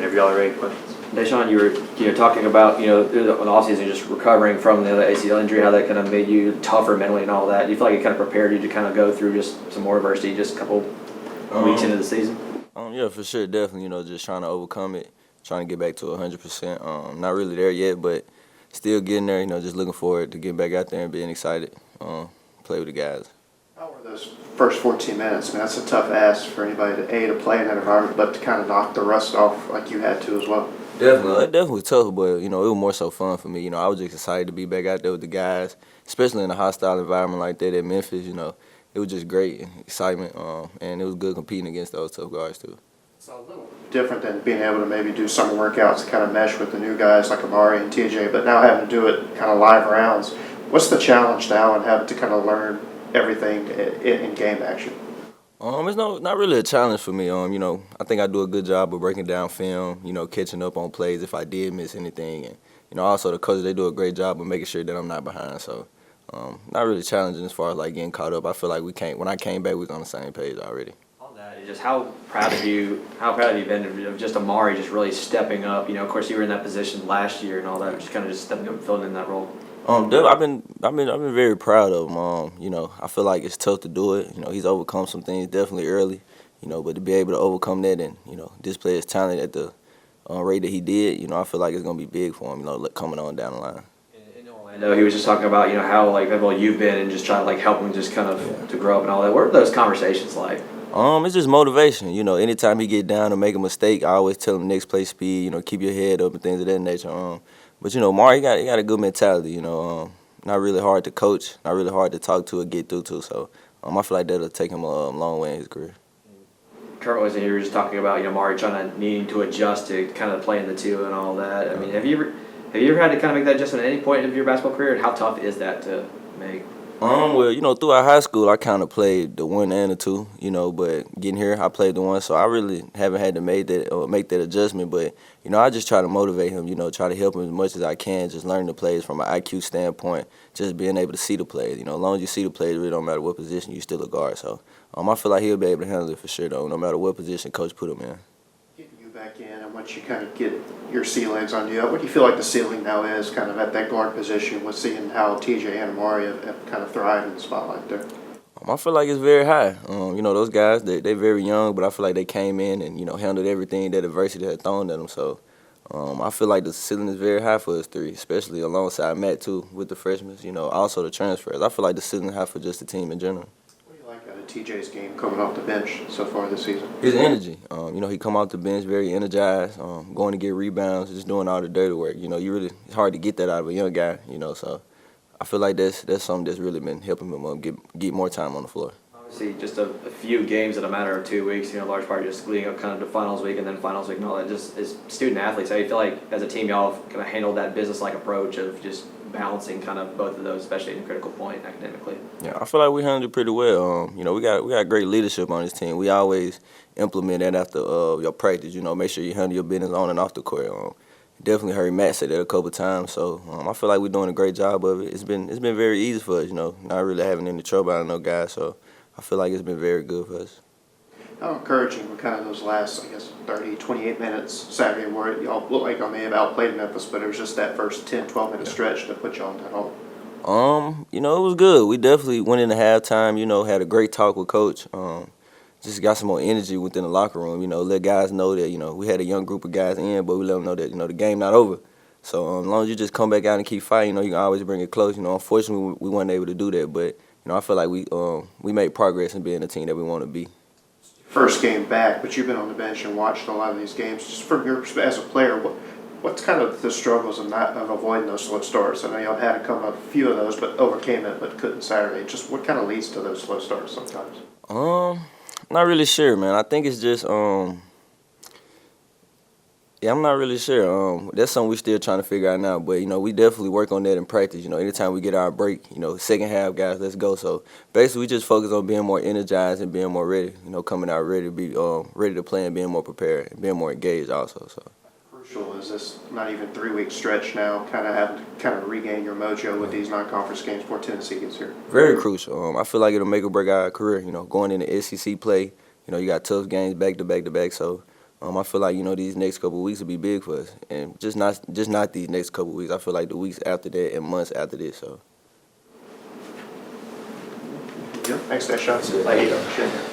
if y'all have any questions. Daeshun, you were talking about, in the offseason just recovering from the ACL injury, how that kind of made you tougher mentally and all that. Do you feel like it kind of prepared you to kind of go through just some more adversity just a couple weeks into the season? Yeah, for sure, definitely. Just trying to overcome it, trying to get back to 100%. Not really there yet, but still getting there. Just looking forward to getting back out there and being excited, play with the guys. How were those first 14 minutes? I mean, that's a tough ask for anybody to play in that environment, but to kind of knock the rust off like you had to as well. Definitely. It definitely was tough, but, it was more so fun for me. I was just excited to be back out there with the guys, especially in a hostile environment like that at Memphis. It was just great excitement, and it was good competing against those tough guards, too. It's a little different than being able to maybe do summer workouts to kind of mesh with the new guys like Amari and TJ, but now having to do it kind of live rounds. What's the challenge now and having to kind of learn everything in game action? It's not really a challenge for me. I think I do a good job of breaking down film, catching up on plays if I did miss anything. And, also the coaches, they do a great job of making sure that I'm not behind. So, not really challenging as far as, like, getting caught up. I feel like when I came back, we was on the same page already. All that, just how proud have you been of just Amari just really stepping up? Of course, you were in that position last year and all that, just kind of just stepping up and filling in that role. I've been very proud of him. I feel like it's tough to do it. He's overcome some things definitely early. But to be able to overcome that and display his talent at the rate that he did, I feel like it's gonna be big for him. Coming on down the line. In Orlando, he was just talking about how well you've been and just trying to help him just kind of to grow up and all that. What are those conversations like? It's just motivation. Anytime he get down or make a mistake, I always tell him next play speed. Keep your head up and things of that nature. But Amari, he got a good mentality. Not really hard to coach, not really hard to talk to or get through to. So I feel like that'll take him a long way in his career. Kurt was in here just talking about Amari needing to adjust to kind of playing the two and all that. I mean, have you ever had to kind of make that adjustment at any point of your basketball career, and how tough is that to make? Well, throughout high school, I kind of played the 1 and the 2, but getting here, I played the 1, so I really haven't had to make that adjustment. But, I just try to motivate him, try to help him as much as I can, just learn the plays from an IQ standpoint, just being able to see the plays. As long as you see the plays, it really don't matter what position, you're still a guard. So I feel like he'll be able to handle it for sure, though, no matter what position coach put him in. Getting you back in, and once you kind of get your ceilings on you, what do you feel like the ceiling now is kind of at that guard position with seeing how TJ and Amari have kind of thrived in the spotlight there? I feel like it's very high. Those guys, they're very young, but I feel like they came in and, handled everything that adversity had thrown at them. So I feel like the ceiling is very high for us three, especially alongside Matt, too, with the freshmen, also the transfers. I feel like the ceiling is high for just the team in general. What do you like out of TJ's game coming off the bench so far this season? His energy. He come off the bench very energized, going to get rebounds, just doing all the dirty work. It's hard to get that out of a young guy, so I feel like that's something that's really been helping him get more time on the floor. Obviously, just a few games in a matter of 2 weeks, large part just leading up kind of to finals week and then finals week and all that. Just as student athletes, how do you feel like as a team y'all have kind of handled that business-like approach of just balancing kind of both of those, especially in a critical point academically? Yeah, I feel like we handled it pretty well. We got great leadership on this team. We always implement that after your practice. Make sure you handle your business on and off the court. Definitely heard Matt say that a couple times, so I feel like we're doing a great job of it. It's been very easy for us, not really having any trouble out of no guys. So I feel like it's been very good for us. How encouraging were kind of those last, 30, 28 minutes Saturday where y'all looked like y'all may have outplayed Memphis, but it was just that first 10, 12-minute stretch that put y'all in that hole? It was good. We definitely went into halftime, had a great talk with Coach. Just got some more energy within the locker room, let guys know that, we had a young group of guys in, but we let them know that, the game not over. So as long as you just come back out and keep fighting, you can always bring it close. Unfortunately, we weren't able to do that, but, I feel like we made progress in being the team that we want to be. First game back, but you've been on the bench and watched a lot of these games. Just from your perspective as a player, what's kind of the struggles of avoiding those slow starts? I know y'all had a few of those, but overcame it, but couldn't Saturday. Just what kind of leads to those slow starts sometimes? Not really sure, man. I think it's just I'm not really sure. That's something we're still trying to figure out now. But, we definitely work on that in practice. Anytime we get our break, second half, guys, let's go. So, basically, we just focus on being more energized and being more ready, coming out ready to be ready to play and being more prepared and being more engaged also. So. Crucial is this not even 3-week stretch now, kind of having to regain your mojo with these non-conference games before Tennessee gets here? Very crucial. I feel like it'll make or break our career, going into SEC play. You got tough games back to back to back. So, I feel like, you know, these next couple of weeks will be big for us, and just not these next couple of weeks. I feel like the weeks after that and months after this. So. Thanks, Daeshun. Thank you.